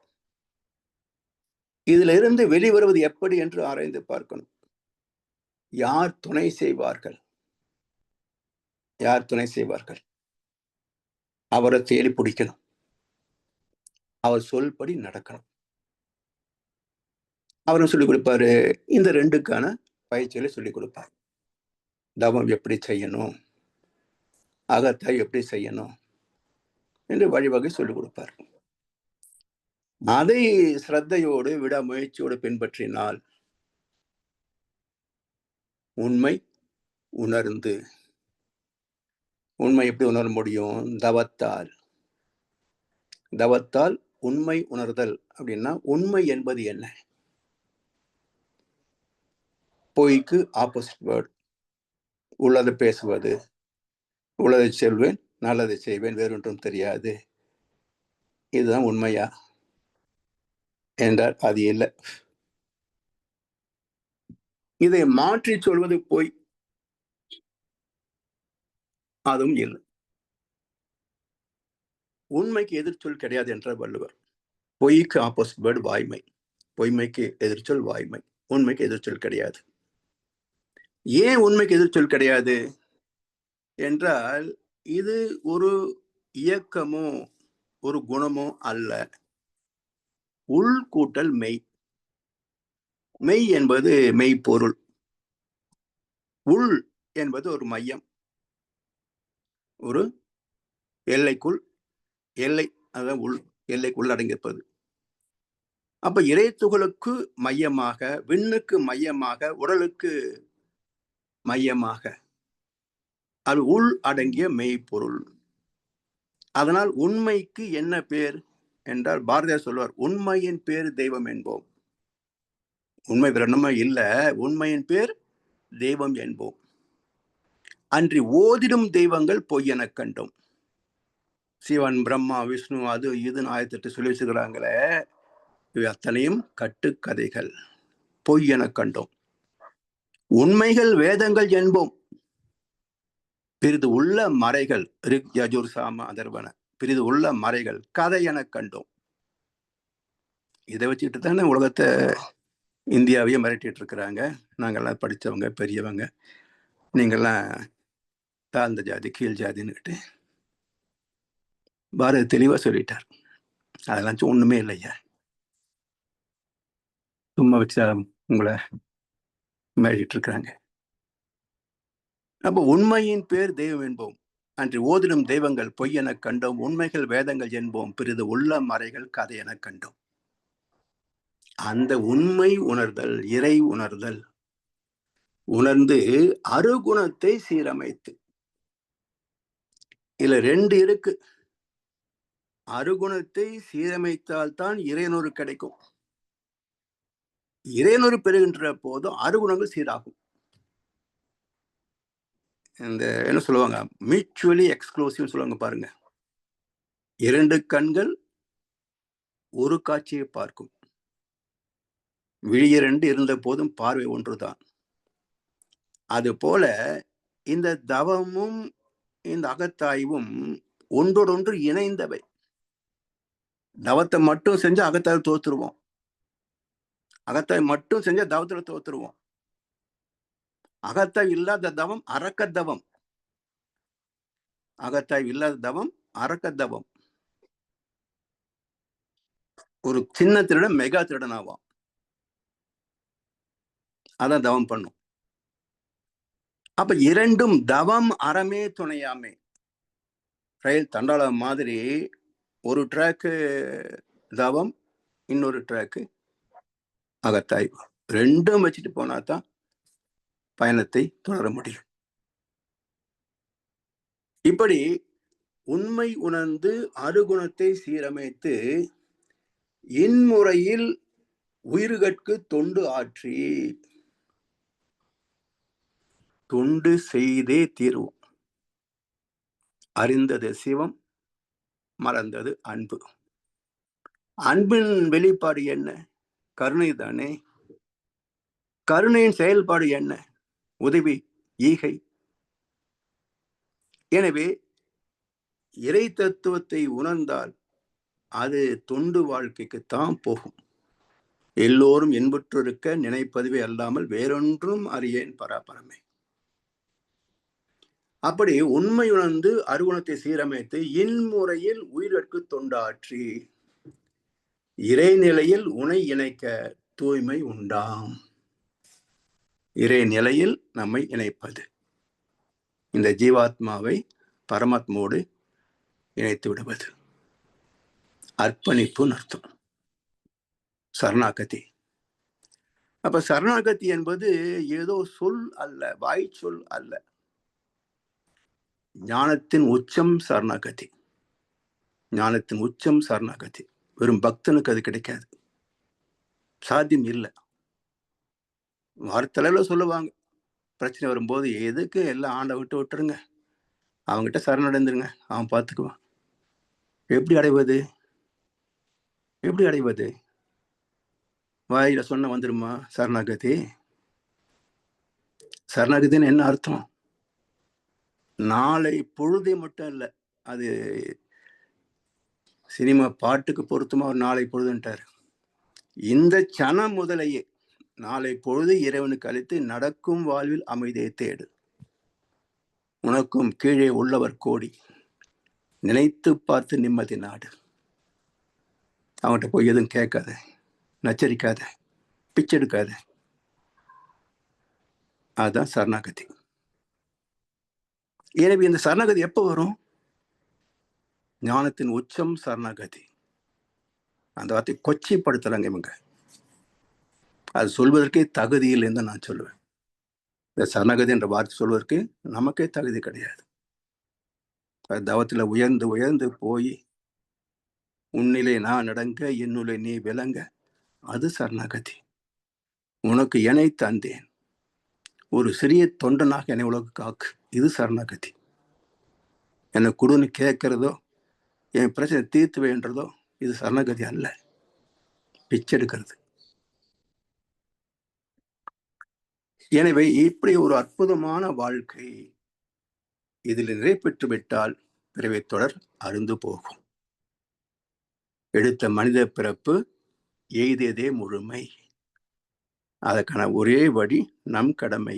இதுல இருந்து வெளிவருவது எப்படி என்று ஆராய்ந்து பார்க்கணும். யார் துணை செய்வார்கள்? யார் துணை செய்வார்கள்? அவரை தேடி பிடிக்கணும். அவர் சொல்படி நடக்கணும். அவரும் சொல்லிக் கொடுப்பாரு. இந்த 2க்கான பயிற்சிகளை சொல்லிக் கொடுப்பார். தவம் எப்படி செய்யணும், அகத்தாய் எப்படி செய்யணும் என்று வழிவகை சொல்லிக் கொடுப்பார். அதை சிரத்தையோடு விடாமுயற்சியோடு பின்பற்றினால் உண்மை உணர்ந்து, உண்மை எப்படி உணர முடியும்? தவத்தால். தவத்தால் உண்மை உணர்தல் அப்படின்னா, உண்மை என்பது என்ன? பொய்க்கு ஆப்போசிட் வேர்டு. உள்ளதை பேசுவது, உள்ளதை சொல்வேன், நல்லதை செய்வேன், வேறொன்றும் தெரியாது. இதுதான் உண்மையா என்றால் அது இல்லை. இதை மாற்றி சொல்வது பொய், அதுவும் இல்லை. உண்மைக்கு எதிர்ச்சொல் கிடையாது என்றார் வள்ளுவர். பொய்க்கு ஆப்போசிட் வேர்டு வாய்மை. பொய்மைக்கு எதிர்ச்சொல் வாய்மை. உண்மைக்கு எதிர்ச்சொல் கிடையாது. ஏன் உண்மைக்கு எதிர்ச்சொல் கிடையாது என்றால், இது ஒரு இயக்கமோ ஒரு குணமோ அல்ல. உள் கூட்டல் மெய். மெய் என்பது மெய்ப்பொருள். உள் என்பது ஒரு மையம், ஒரு எல்லைக்குள். எல்லை அதான் உள், எல்லைக்குள் அடங்கியிருப்பது. அப்ப இறைத்துகளுக்கு மையமாக, விண்ணுக்கு மையமாக, உடலுக்கு மையமாக அது உள் அடங்கிய மெய்ப்பொருள். அதனால் உண்மைக்கு என்ன பேர் என்றால், பாரதியார் சொல்வார், உண்மையின் பேர் தெய்வம் என்போம். உண்மை பிரம்ம இல்ல, உண்மையின் பேர் தெய்வம் என்போம். அன்றி ஓதிடும் தெய்வங்கள் பொய்யென கண்டோம். சிவன், பிரம்மா, விஷ்ணு, அது இதுன்னு 1008 சொல்லி வச்சுக்கிறாங்களே, இவை அத்தனையும் கட்டுக்கதைகள், பொய் என கண்டோம். உண்மைகள் வேதங்கள் என்போம். பிரிது உள்ள மறைகள், ரிக் யஜுர் சாம அதர்வன, பிரிது உள்ள மறைகள் கதை என கண்டோம். இதை வச்சுக்கிட்டு தானே உலகத்தை, இந்தியாவையே மிரட்டிட்டு இருக்கிறாங்க. நாங்கள்லாம் படித்தவங்க, பெரியவங்க, நீங்கள்லாம் தாழ்ந்த ஜாதி, கீழ் ஜாதின்னுக்கிட்டு பாரதி தெளிவா சொல்லிட்டார். அதெல்லாம் ஒண்ணுமே இல்லையா, சும்மா வச்சு உங்களை மிரட்டிட்டு இருக்கிறாங்க. அப்போ உண்மையின் பேர் தெய்வம் என்போம். அன்று ஓதிடும் தெய்வங்கள் பொய் என கண்டோம். உண்மைகள் வேதங்கள் என்போம். பிறிது உள்ள மறைகள் கதை என கண்டோம். அந்த உண்மை உணர்தல், இறை உணர்தல், உணர்ந்து அருகுணத்தை சீரமைத்து, இதுல 2 இருக்கு. அருகுணத்தை சீரமைத்தால் தான் இறையுணர்வு கிடைக்கும். இறையுணர்வு பெறுகின்ற போதும் அருகுணங்கள் சீராகும். இந்த என்ன சொல்லுவாங்க, மியூச்சுவலி எக்ஸ்க்ளூசிவ் சொல்லுவாங்க பாருங்க. 2 கண்கள் ஒரு காட்சியை பார்க்கும். விழி 2 இருந்த போதும் பார்வை ஒன்றுதான். அது போல இந்த தவமும் இந்த அகத்தாய்வும் ஒன்றோடொன்று இணைந்தவை. தவத்தை மட்டும் செஞ்சா அகத்தாய்வு தோத்துருவோம், அகத்தாய் மட்டும் செஞ்சா தவத்துல தோத்துருவோம். அகத்தாய் இல்லாத தவம் அரக்க தவம், அகத்தாய் இல்லாத தவம் அரக்க தவம். ஒரு சின்ன திருடன் மெகா திருடன் ஆவான், அதான் தவம் பண்ணும். அப்ப இரண்டும் தவம் அறமே துணையாமே. ரயில் தண்டாளம் மாதிரி ஒரு ட்ராக்கு தவம், இன்னொரு ட்ராக்கு அகத்தாய்வு. ரெண்டும் வச்சுட்டு போனா தான் பயணத்தை தொடர முடியும். இப்படி உண்மை உணர்ந்து அருகுணத்தை சீரமைத்து இன்முறையில் உயிர்கட்கு தொண்டு ஆற்றி தொண்டு செய்தே தீர்வோம். அறிந்தது சிவம், மறந்தது அன்பு. அன்பின் வெளிப்பாடு என்ன? கருணை தானே. கருணையின் செயல்பாடு என்ன? உதவி, ஈகை. எனவே இறை தத்துவத்தை உணர்ந்தால் அது தொண்டு வாழ்க்கைக்குத்தான் போகும். எல்லோரும் இன்புற்றிருக்க நினைப்பதுவே அல்லாமல் வேறொன்றும் அறியேன் பராபரமே. அப்படி உண்மை உணர்ந்து அருகுணத்தை சீரமைத்து இன்முறையில் உயிர்கட்கு தொண்டாற்றி இறைநிலையில் உனை இணைக்க தூய்மை உண்டாம். இறைநிலையில் நம்மை இணைப்பது, இந்த ஜீவாத்மாவை பரமாத்மாவோடு இணைத்து விடுவது, அர்ப்பணிப்பு அர்த்தம், சரணாகதி. அப்ப சரணாகதி என்பது ஏதோ சொல் அல்ல, வாய் சொல் அல்ல. ஞானத்தின் உச்சம் சரணாகதி, ஞானத்தின் உச்சம் சரணாகதி. வெறும் பக்தனுக்கு அது கிடைக்காது, சாத்தியம் இல்லை. வார்த்தையில சொல்லுவாங்க, பிரச்சனை வரும்போது எதுக்கு எல்லாம் ஆண்டை விட்டுருங்க, அவங்ககிட்ட சரணடைந்துருங்க, அவன் பார்த்துக்குவான். எப்படி அடைவது? எப்படி அடைவது? வாயில சொன்ன வந்துருமா சரணாகதி? சரணாகதின்னு என்ன அர்த்தம்? நாளை பொழுதை மட்டும் இல்லை, அது சினிமா பாட்டுக்கு பொருத்தமா ஒரு நாளை பொழுதுன்ட்டார். இந்த சனம் முதலையே நாளை பொழுது இறைவனுக்கு அளித்து நடக்கும் வாழ்வில் அமைதியை தேடு. உனக்கும் கீழே உள்ளவர் கோடி, நினைத்து பார்த்து நிம்மதி நாடு. அவன்கிட்ட போய் எதுவும் கேட்காத, நச்சரிக்காத, பிச்செடுக்காத. அதுதான் சரணாகதி. எனவே இந்த சரணாகதி எப்போ வரும்? ஞானத்தின் உச்சம் சரணாகதி. அந்த வார்த்தை கொச்சைப்படுத்துறாங்க இவங்க, அது சொல்வதற்கே தகுதி இல்லைன்னு நான் சொல்லுவேன். இந்த சரணாகதி என்ற வார்த்தை சொல்வதற்கு நமக்கே தகுதி கிடையாது. தவத்துல உயர்ந்து உயர்ந்து போய் உன்னிலே நான் நடங்க, என்னுள்ளே நீ விளங்க, அது சரணாகதி. உனக்கு என்னை தந்தேன், ஒரு சிறிய தொண்டனாக என்னை உலக காக்கு, இது சரணாகதி. என்னை குடுன்னு கேட்கிறதோ, என் பிரச்சனை தீர்த்து வேண்டதோ, இது சரணாகதி அல்ல, பிச்செடுக்கிறது. எனவே இப்படி ஒரு அற்புதமான வாழ்க்கை இதில் நிறை பெற்று விட்டால் பிறவை தொடர் அருந்து போகும். எடுத்த மனித பிறப்பு எய்தியதே முழுமை, அதற்கான ஒரே வழி நம் கடமை,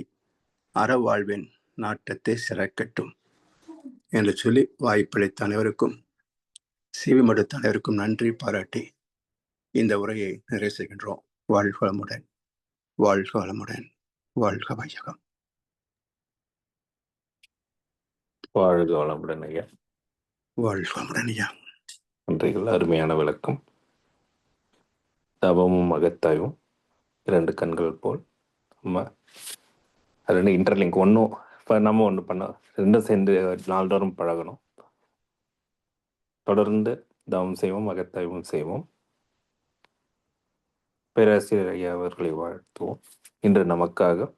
அறவாழ்வின் நாட்டத்தை சிறக்கட்டும் என்று சொல்லி வாய்ப்பளித்த அனைவருக்கும், செவிமடுத்த அனைவருக்கும் நன்றி பாராட்டி இந்த உரையை நிறைவு செய்கின்றோம். வாழ்க வளமுடன், வாழ்க வளமுடன், வாழ்க வையகம். வாழ்க வளமுடன் ஐயா. வாழ்க வளமுடன் ஐயா. நன்றிகள், அருமையான விளக்கம். தவமும் அகத்தாயும் இரண்டு கண்கள் போல் நம்ம ரெண்டு இன்டர்லிங்க், ஒன்றும் இப்போ நம்ம ஒன்று பண்ணோம், ரெண்டும் சேர்ந்து நாள்தோறும் பழகணும். தொடர்ந்து தவம் செய்வோம், அகத்தாய்வும் செய்வோம். பேராசிரியர் ஐயா அவர்களை வாழ்த்துவோம். இன்று நமக்காக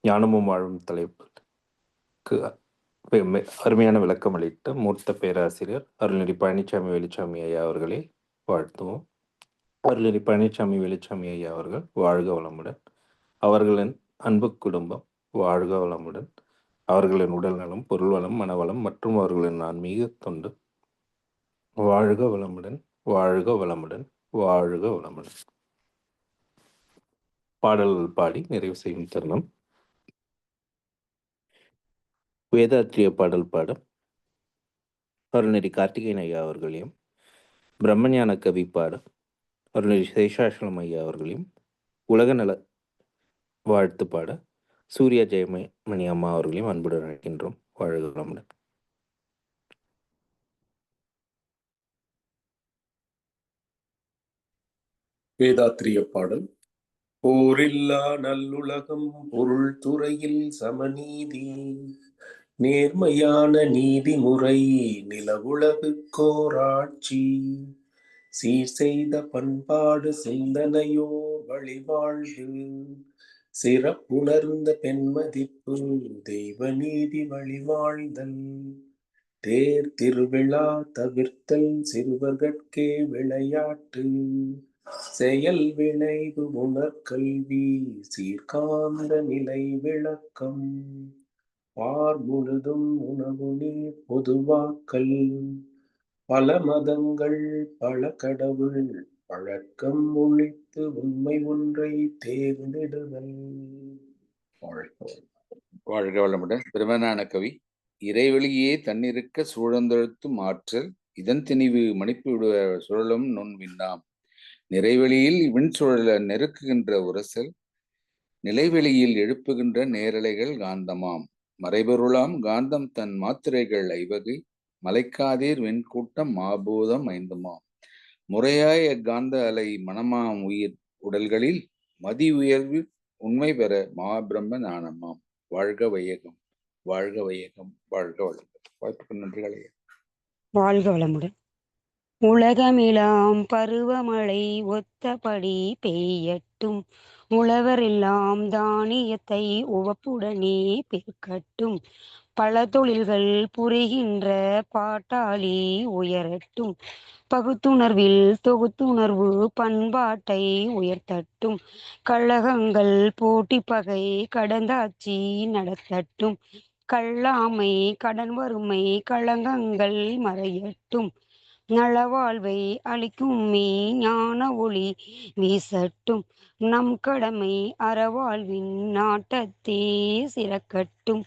ஞானமும் வாழும் தலைப்புக்கு அருமையான விளக்கம் அளித்த மூத்த பேராசிரியர் அருள்நெறி பழனிசாமி வெளிச்சாமி ஐயா அவர்களை வாழ்த்துவோம். அருள்நெறி பழனிசாமி வெளிச்சாமி ஐயா அவர்கள் வாழ்க வளமுடன். அவர்களின் அன்பு குடும்பம் வாழ்க வளமுடன். அவர்களின் உடல் நலம், பொருள் வளம், மனவளம் மற்றும் அவர்களின் ஆன்மீக தொண்டு வாழ்க வளமுடன், வாழ்க வளமுடன், வாழ்க வளமுடன். பாடல்கள் பாடி நிறைவு செய்யும் தருணம். வேதாத்திரிய பாடல் பாட அருள்நெறி கார்த்திகேயன் ஐயா அவர்களையும், பிரம்மஞான கவி பாட அருள்நெறி சேஷாசலம் ஐயா அவர்களையும், உலக நல வாழ்த்து பாட சூர்யா ஜெயமணி அம்மா அவர்களையும் அன்புடன் அழைக்கின்றோம். வாழ்க வளமுடன். வேதாத்திரிய பாடல். போரில்லா நல்லுலகம், பொருள் துறையில் சமநீதி, நேர்மையான நீதிமுறை, நிலவுலகுக்கோராட்சி, சீர் செய்த பண்பாடு சிந்தனையோர் வழிவாழ்வு, சிறப்புணர்ந்த பெண்மதிப்பு, தெய்வ நீதி வழிவாழ்தல், தேர் திருவிழா தவிர்த்தல், சிறுவர்கட்கே விளையாட்டு, செயல் விளைவு உணர்கல்வி, சீர்காந்த நிலை விளக்கம், பார் முழுதும் உணவு நீர் பொதுவாக்கல், பல மதங்கள் பல கடவுள் பழக்கம் ஒழித்து உண்மை ஒன்றை தேர்ந்தெடுதல். வாழ்க வளமுடன். பிரம்மஞான கவி. இறைவெளியே தன்னிருக்க சூழந்தழுத்தும் ஆற்றல், இதன் திணிவு மணிப்பு விடுவ சுழலும் நுண்விண்ணாம், நிறைவெளியில் விண் சுழல நெருக்குகின்ற உரசல், நிலைவெளியில் எழுப்புகின்ற நேரலைகள் காந்தமாம், மறைபொருளாம் காந்தம் தன் மாத்திரைகள் ஐவகை, மலைக்காதீர் வெண்கூட்டம் மாபூதம் ஐந்துமாம், முறையாய காந்த அலை மனமாம் உயிர் உடல்களில், மதி உயர்வு உண்மை பெற மாபிரம்ம ஞானமாம். வாழ்க வையகம், வாழ்க வையகம், வாழ்க வளமுடன். வாய்ப்புக்கு நன்றிகளை. வாழ்க வளமுடன். உலகமெல்லாம் பருவமழை ஒத்தபடி பெய்யட்டும், உழவரெல்லாம் தானியத்தை உவப்புடனே பெருக்கட்டும், பல தொழில்கள் புரிகின்ற பாட்டாளி உயரட்டும், பகுத்துணர்வில் தொகுத்துணர்வு பண்பாட்டை உயர்த்தட்டும், கழகங்கள் போட்டி பகை கடந்தாட்சி நடத்தட்டும், கல்லாமை கடன் வறுமை களங்கங்கள் மறையட்டும், நலவாழ்வை அளிக்கும் ஞான ஒளி வீசட்டும், நம் கடமை அறவாழ்வின் நாட்டத்தே சிறக்கட்டும்,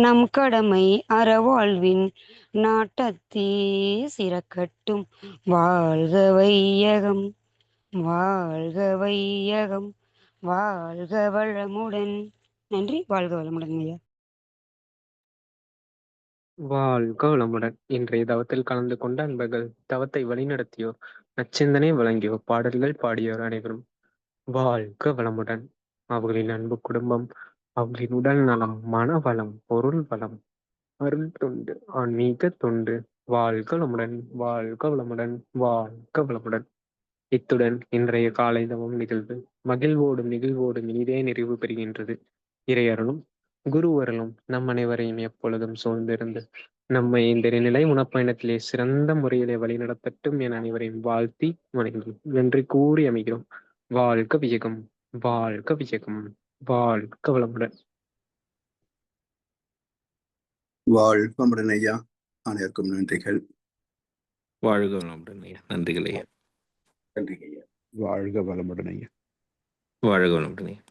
நம் கடமை அறவாழ்வின் நாட்டத்தே சிறக்கட்டும். வாழ்க வையகம், வாழ்க வையகம், வாழ்க வளமுடன். நன்றி. வாழ்க வளமுடன் ஐயா. வாழ்க வளமுடன். இன்றைய தவத்தில் கலந்து கொண்ட அன்பர்கள், தவத்தை வழிநடத்தியோர், நச்சிந்தனை வழங்கியோர், பாடல்கள் பாடியோர் அனைவரும் வாழ்க வளமுடன். அவர்களின் அன்பு குடும்பம், அவர்களின் உடல் நலம், மனவளம், பொருள் வளம், அருள் தொண்டு, ஆன்மீக தொண்டு வாழ்க வளமுடன், வாழ்க வளமுடன், வாழ்க வளமுடன். இத்துடன் இன்றைய காலை தவம் நிகழ்வு மகிழ்வோடும் நிகழ்வோடும் இனிதே நிறைவு பெறுகின்றது. இறையருளும் குருவருளும் நம் அனைவரையும் எப்பொழுதும் சூழ்ந்திருந்து நம்மை இந்த நிலை உணப்பயணத்திலே சிறந்த முறையிலே வழிநடத்தட்டும் என அனைவரையும் வாழ்த்தி வணங்கி நன்றி கூறி அமைகிறோம். வாழ்க வியகம், வாழ்க வியகம், வாழ்க வளமுடன். வாழ்க வளமுடன் ஐயா. அனைவருக்கும் நன்றிகள். வாழ்க வளமுடன் ஐயா. நன்றிகள் ஐயா. நன்றி ஐயா. வாழ்க வளமுடன் ஐயா. வாழ்க வளமுடன் ஐயா.